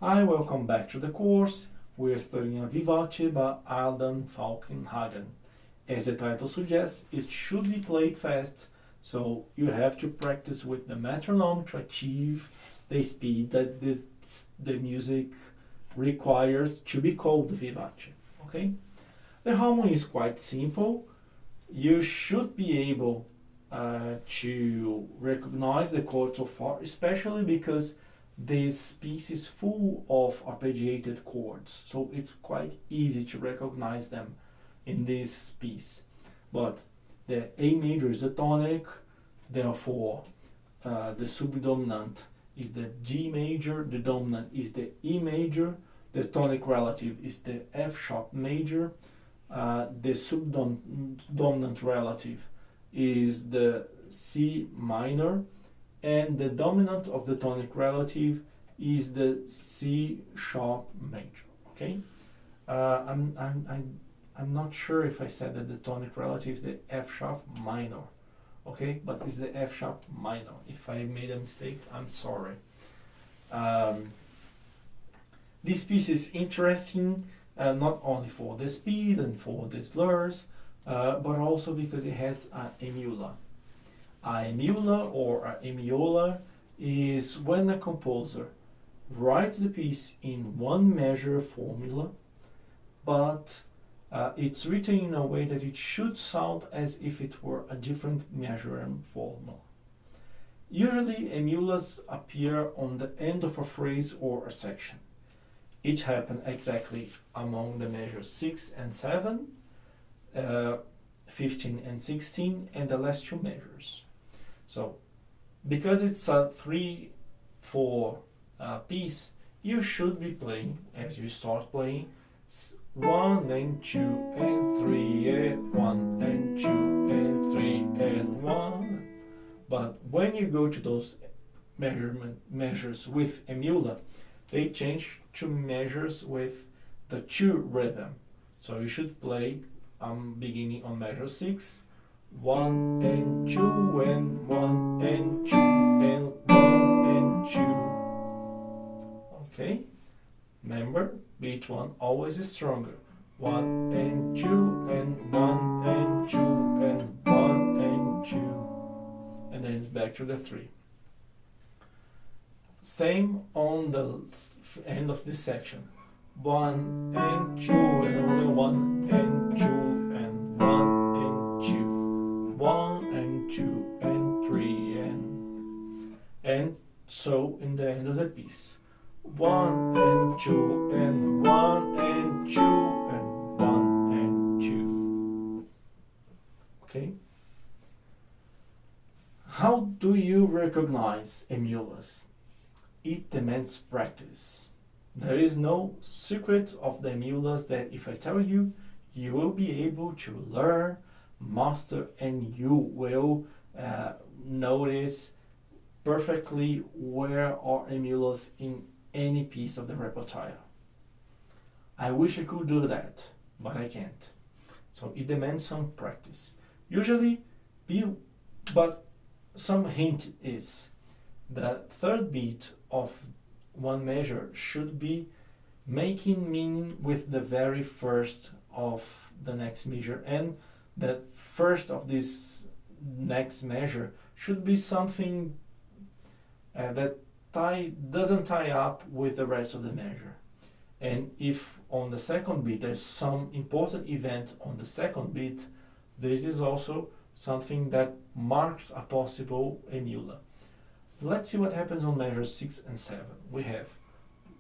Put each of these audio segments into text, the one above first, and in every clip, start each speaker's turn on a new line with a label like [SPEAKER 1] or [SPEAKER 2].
[SPEAKER 1] Hi, welcome back to the course. We're studying Vivace by Falckenhagen. As the title suggests, it should be played fast, so you have to practice with the metronome to achieve the speed that the music requires to be called Vivace. Okay? The harmony is quite simple. You should be able to recognize the chord so far, especially because this piece is full of arpeggiated chords, so it's quite easy to recognize them in this piece. But the A major is the tonic, therefore the subdominant is the G major, the dominant is the E major, the tonic relative is the F sharp major, the subdominant relative is the C minor, and the dominant of the tonic relative is the C sharp major. Okay, I'm not sure if I said that the tonic relative is the F sharp minor. Okay, but it's the F sharp minor. If I made a mistake, I'm sorry. This piece is interesting not only for the speed and for the slurs, but also because it has an emula. A emula or a emiola is when a composer writes the piece in one measure formula, but it's written in a way that it should sound as if it were a different measure and formula. Usually emulas appear on the end of a phrase or a section. It happens exactly among the measures 6 and 7, 15 and 16, and the last two measures. So, because it's a 3/4 piece, you should be playing, as you start playing, 1 and 2 and 3 and 1 and 2 and 3 and 1. But when you go to those measures with emula, they change to measures with the 2 rhythm. So you should play beginning on measure 6, 1 and 2 and 1 and 2 and 1 and 2. Okay? Remember, beat 1 always is stronger. 1 and 2 and 1 and 2 and 1 and 2. And then it's back to the 3. Same on the end of this section. 1 and 2 and only 1 and 2 and 1 and 2. 1 and 2 and 3 and so in the end of the piece. 1 and 2 and 1 and 2 and 1 and 2. Okay? How do you recognize emulas? It demands practice. There is no secret of the emulas that if I tell you, you will be able to learn, master, and you will notice perfectly where are emulas in any piece of the repertoire. I wish I could do that, but I can't. So it demands some practice. Usually, but some hint is the third beat of one measure should be making meaning with the very first of the next measure, and the first of this next measure should be something that doesn't tie up with the rest of the measure. And if on the second beat there's some important event on the second beat, this is also something that marks a possible emula. Let's see what happens on measures 6 and 7. We have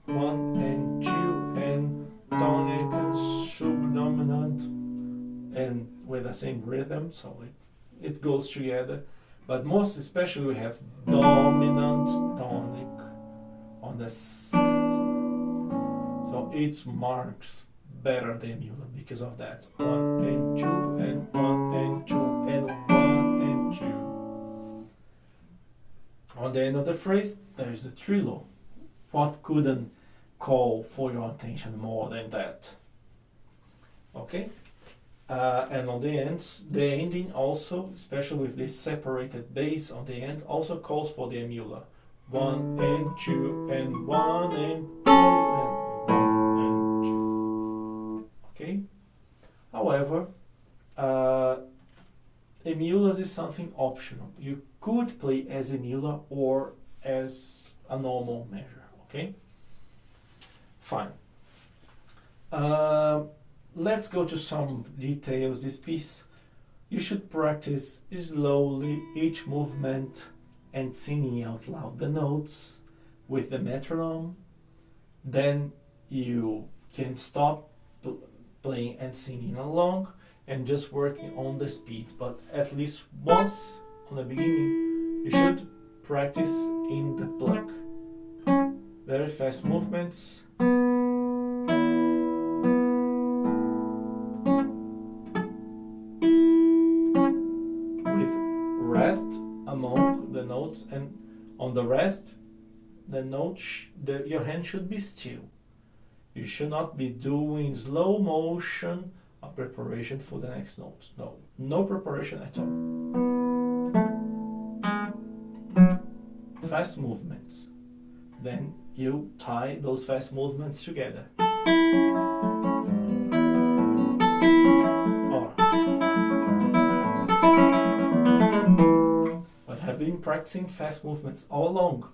[SPEAKER 1] 1 and 2 and tonic and subdominant, and with the same rhythm, so it goes together. But most especially we have dominant tonic on the so it marks better the emula because of that. 1 and 2 and 1 and 2 and 1 and 2. On the end of the phrase, there is the trillo. What couldn't call for your attention more than that? Okay? And on the ends, the ending also, especially with this separated bass on the end, also calls for the emula. 1 and 2 and 1 and 2 emulas is something optional. You could play as emula or as a normal measure, okay? Fine. Let's go to some details. This piece, you should practice slowly each movement and singing out loud the notes with the metronome. Then you can stop playing and singing along and just working on the speed. But at least once on the beginning, you should practice in the pluck. Very fast movements. With rest among the notes, and on the rest, the note your hand should be still. You should not be doing slow motion of preparation for the next notes. No, no preparation at all. Fast movements. Then you tie those fast movements together. But have been practicing fast movements all along,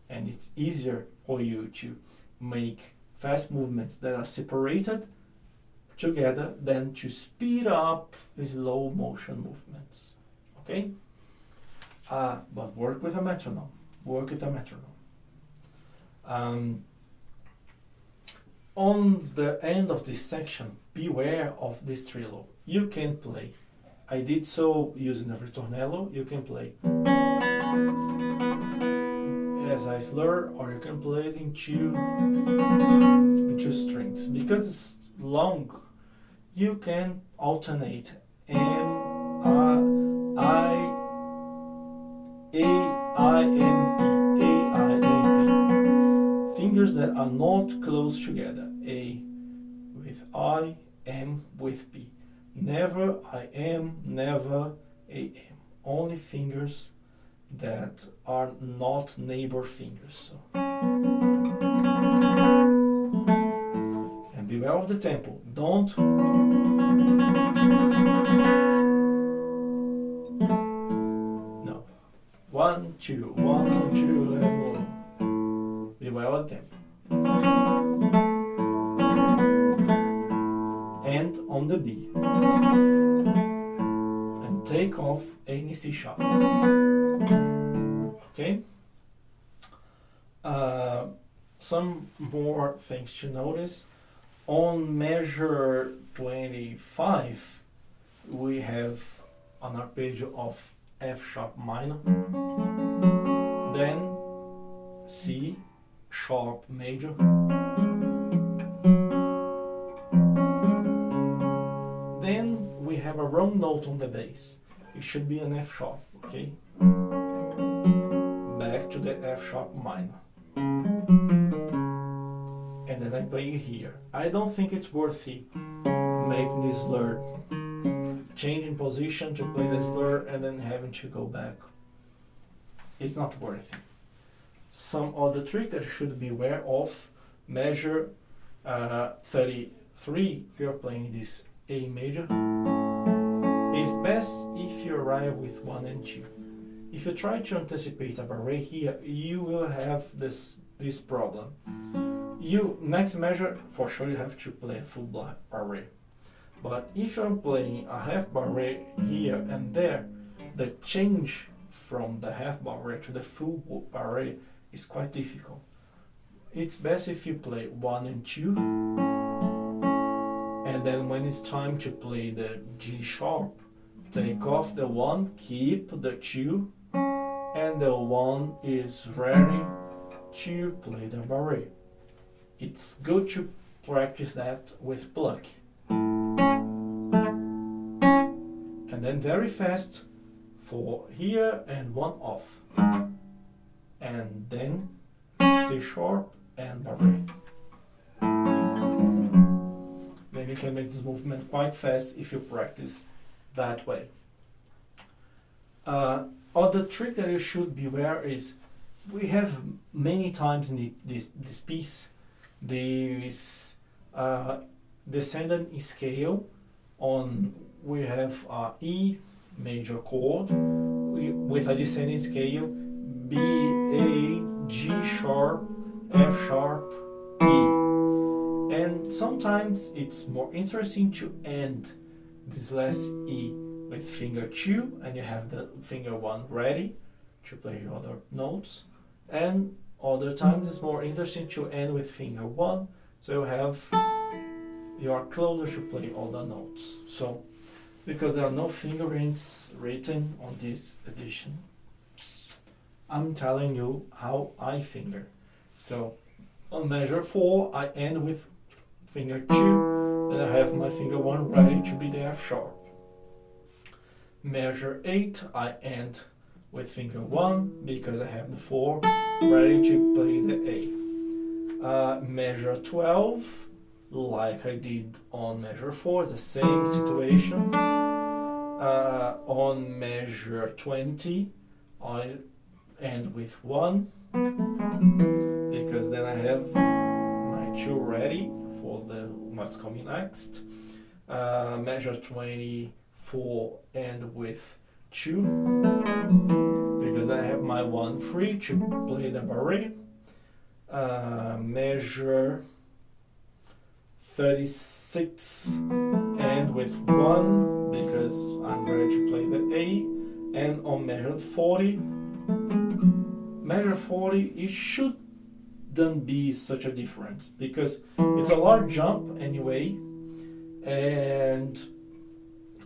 [SPEAKER 1] and it's easier for you to make fast movements that are separated together than to speed up slow motion movements. Okay? But work with a metronome. Work with a metronome. On the end of this section, beware of this trillo. You can play. I did so using the ritornello. You can play as a slur, or you can play it in two strings. Because it's long, you can alternate M, I, A, I, M, P, A, I, M, P. Fingers that are not close together. A with I, M with P. Never I am, never A, M. Only fingers that are not neighbor fingers. So. And beware of the tempo. Don't no. 1, 2, 1, 2, and more. Beware of the tempo. And on the B. And take off any C sharp. Okay. Some more things to notice. On measure 25, we have an arpeggio of F sharp minor, then C sharp major, then we have a wrong note on the bass. It should be an F sharp, okay? Back to the F sharp minor. And then I play here. I don't think it's worthy making this slur, changing position to play the slur and then having to go back. It's not worthy. Some other trick that you should be aware of, measure 33, if you're playing this A major, is best if you arrive with 1 and 2. If you try to anticipate a barré here, you will have this problem. Next measure, for sure you have to play a full barré. But if you're playing a half barré here and there, the change from the half barré to the full barré is quite difficult. It's best if you play 1 and 2, and then when it's time to play the G sharp, take off the 1, keep the 2, and the 1 is ready to play the barré. It's good to practice that with pluck. And then very fast for here and 1 off. And then C sharp and barré. Then you can make this movement quite fast if you practice that way. Other trick that you should beware is, we have many times in this piece this descendant scale on, we have E major chord with a descending scale B, A, G sharp, F sharp, E. And sometimes it's more interesting to end this last E with finger 2 and you have the finger 1 ready to play other notes. And other times it's more interesting to end with finger 1, so you are closer to play all the notes. So, because there are no fingerings written on this edition, I'm telling you how I finger. So, on measure 4, I end with finger 2, and I have my finger 1 ready to be the F sharp. Measure 8, I end with finger 1 because I have the 4 ready to play the A. Measure 12, like I did on measure 4, the same situation. On measure 20, I end with 1 because then I have my 2 ready for the what's coming next. Measure 24, end with 2 because I have my 1 free to play the barré. Measure 36, end with 1 because I'm ready to play the A. And on measure 40, it shouldn't be such a difference because it's a large jump anyway, and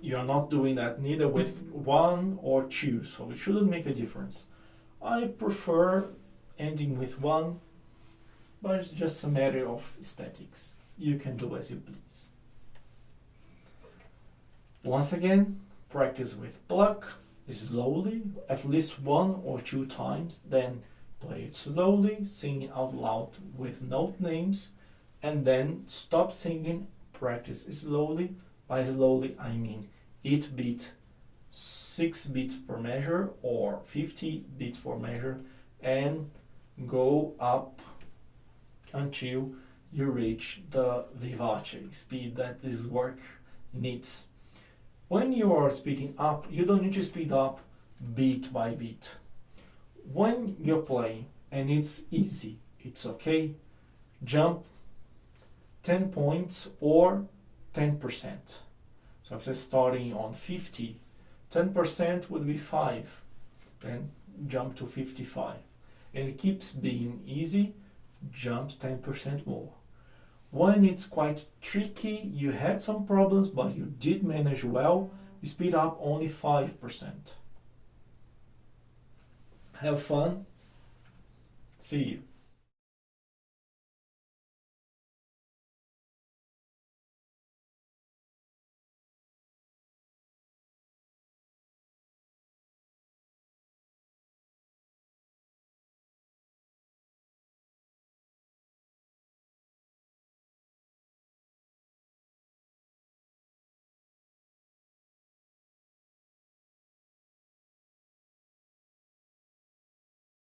[SPEAKER 1] you're not doing that neither with 1 or 2, so it shouldn't make a difference. I prefer ending with 1, but it's just a matter of aesthetics. You can do as you please. Once again, practice with pluck slowly, at least 1 or 2 times, then play it slowly, singing out loud with note names, and then stop singing, practice slowly. By slowly, I mean 8 beat, 6 beats per measure, or 50 beats per measure, and go up until you reach the vivace speed that this work needs. When you are speeding up, you don't need to speed up beat by beat. When you're playing and it's easy, it's okay, jump 10 points or 10%. So if you're starting on 50, 10% would be 5, then jump to 55. And it keeps being easy, jump 10% more. When it's quite tricky, you had some problems, but you did manage well, you speed up only 5%. Have fun. See you.